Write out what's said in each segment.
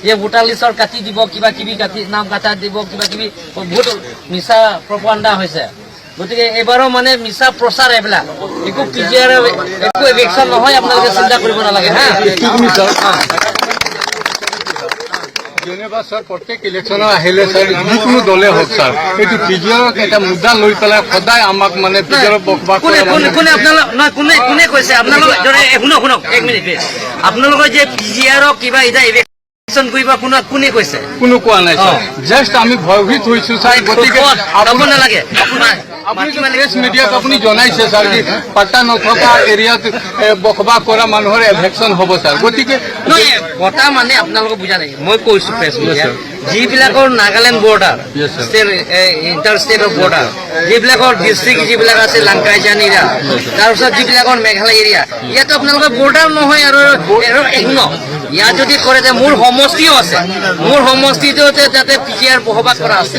যে ভোটাৰ লিষ্টৰ কাটি দিব কিবা কিবি কাটি নাম কাটা দিব কিবা কিবি বহুত মিছা প্ৰপাগাণ্ডা হৈছে গতিকে এবাৰো মানে মিছা প্ৰচাৰ এইবিলাক একো পিজিআৰ একো ইলেকশ্যন নহয় আপোনালোকে চিন্তা কৰিব নালাগে হা ধন্যবাদ স্যার প্রত্যেক ইলেকশন আহিলে স্যার যিকোনো দলে হোক স্যার এই পিজিআরক এটা মুদ্দা লৈ পেলাই সদায় আমাক মানে পিজিআরক বকবাক কোনে আপোনালোক কোনে কৈছে আপোনালোক শুনক 1 মিনিট আপোনালোকৰ যে পিজিআৰক কিবা এটা ইলেকশ্যন কৰিব কোনে কৈছে কোনো কোৱা নাই স্যার জাস্ট আমি ভয়ভীত হৈছো স্যার গতিকে আপনি নালাগে আপনি প্রেস মিডিয়াত আপনি জনাইছে স্যার কি পাট্টা নথকা এরিয়াত বকবাক কৰা মানুহৰ এভেকশন হ'ব স্যাৰ গতিকে কথা মানে আপোনালোকে বুজা নাই মই কৈছো প্ৰেছ মিডিয়া যিবিলাকৰ Nagaland border inter state of border যিবিলাকৰ ডিষ্ট্ৰিক্ট যিবিলাক আছে লাংকাইজান এৰিয়া তাৰপিছত যিবিলাকৰ মেঘালয় এৰিয়া ইয়াতো আপোনালোকৰ বৰ্ডাৰ নহয় আৰু একো ইয়াত যদি কৰে যে মোৰ সমষ্টিও আছে মোৰ সমষ্টিটো তাতে পিজিআৰ বহবাস কৰা আছে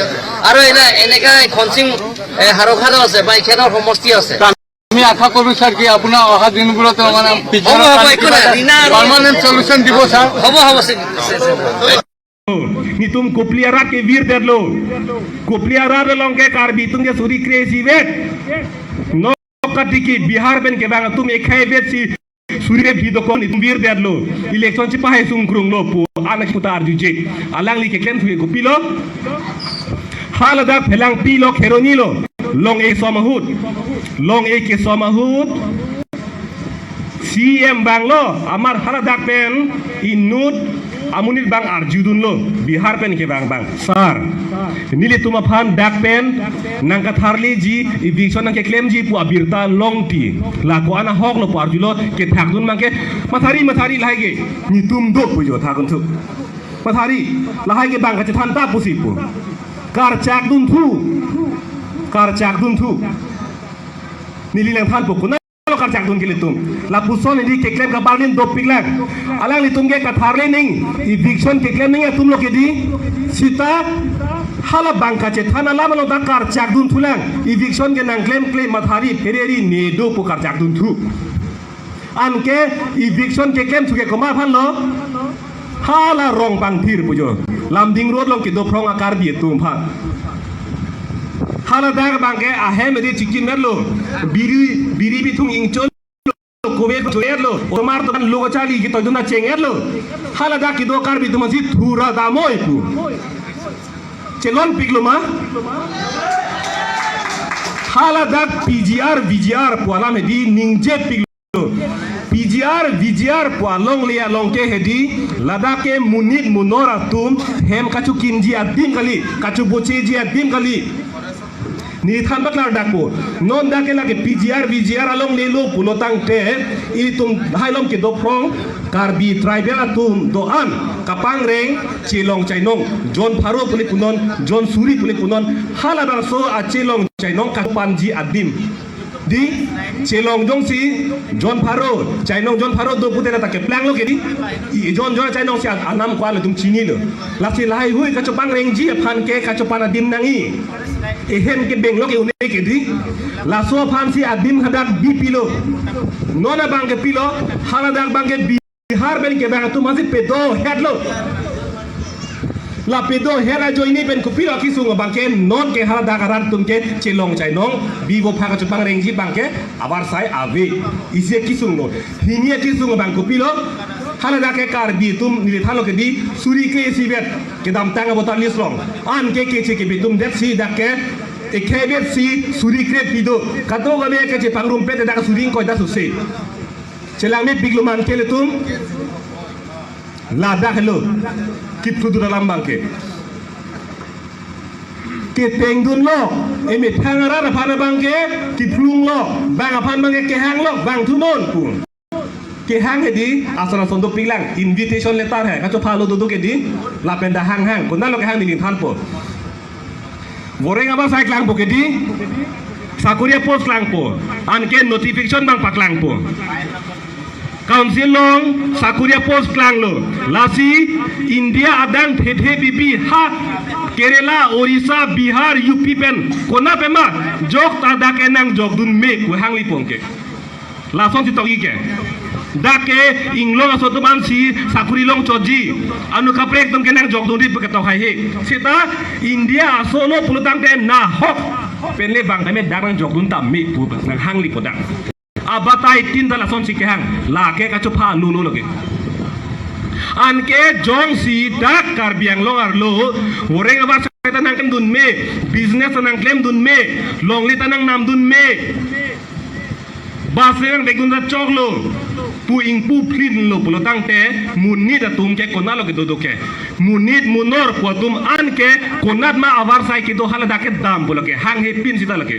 আৰু এনেকা খনচিং হাৰখাদো আছে বা এখেতৰ সমষ্টি আছে আমি আশা কৰো স্যাৰ কি আপোনাৰ অহা দিনবোৰত মানে পার্মানেন্ট সলিউশন দিব স্যার হ'ব ni tum kopliara ke vir derlo kopliara longke karbi tum ke suri crazy vet no katiki bihar ben ke bang tum ekhai vet si suri bhido kon tum vir derlo election chi pahe sung krung lo pu anak putar juje alang li ke klem thuye kopilo halada phelang pilo kheroni lo long e ke somahut CM banglo amar haladak pen inut amunil bang arjudun lo bihar pen ke bang sar nili tuma phan dak pen nangka tharli ji eviction nang ke claim ji pu abirta long ti la ko ana hok lo pu arjulo ke thakdun mangke mathari lahage ni tum do pu jo thakun thu mathari lahage bang ka than ta pu si pu kar chak dun thu nili lang than pu kuna kar chak dun ke litum la puson ini ke claim ka balin do piklang alang litum ke katharle ning eviction ke claim ning tum lo ke di sita hala bangka che thana la malo da kar chak dun thulang eviction ke nang claim mathari fereri ne do pu kar chak dun thu an ke eviction ke claim thuke koma phan lo hala rong bang thir pujo lamding road long ke do prong akar bi tum phan hala dag bangke ahem di chikin merlo biri bitung ingchon kobe joerlo tomar to logo chali ki to duna chengerlo hala dag ki do kar bi tumaji thura damoy pu chelon piglo ma hala dag VGR puala me di ningje piglo VGR pualong lia longke hedi ladake munit munora tum hem kachu kinji adim kali kachu bocheji adim kali ni than baklar dako non dake lage VGR along lelo pulotang te itum hailom ke do prong karbi tribal atum do an kapang reng chilong chainong John Pharo puli punon John Suri puli punon halabar so a chilong chainong kapanji adim di chilong jong si John Pharo do putera take plang lo ke di John chainong si anam kwa le tum chini lo la si lai hui ka chopang reng ji phan ke ka chopana dim nangi ehen ke beng lo ke une ke di la so phan si adim hadak bi pilo nona bang ke pilo haladak bang ke bihar ben ke bang tu masih pedo head lo la pedo hera jo ini ben kupilo kisung bangke non ke haladak aran tum ke chilong chainong bibo pha ka chopang reng ji bangke abar sai ave ise kisung no hinia kisung bang kupilo haladak ke kar bi tum ni thalo ke di suri ke sibet ke dam tanga botal lislong an ke che ke bitum det si dakke ekebet si suri kre pido kato gabe ke che pangrum pete dak suri ko da suse chelang me bigluman ke letum la dak lo kip tudu dalam bangke ke tengdun lo eme thangara na phana bangke kiplung lo bang aphan bangke ke hang lo bang thumon pun ke hang hedi asana sondo pilang invitation letter hai kacho phalo dudu ke di la penda hang kunda lo ke hang ni than po goreng aba sai klang po ke di sakuria post klang po an ke notification bang paklang po council long sakuria post klang lo lasi India adang thethe bibi ha Kerala Orissa Bihar UP pen kona pema jok tada kenang jok dun me ku hang li pongke la son ti togi ke dake inglong asoto man si sakuri long choji anu kaprek tom kenang jog dodi beketo hai he sita India asono pulutang te na hok penle bang tame darang jog dun tam mi pu nang hang li podang abatai tin dala son si ke hang la ke ka chu pha nu nu loge anke jong si dak karbiang long arlo horeng abar tanang kem dun me business tanang claim dun me long li tanang nam dun me basirang begun ra choklo pu ing pu plin lo pulo tangte munit atum ke konalo ke dodo ke munit munor puatum an ke konat ma avar sai ke do hala dake dam pulo ke hang he pin sita lake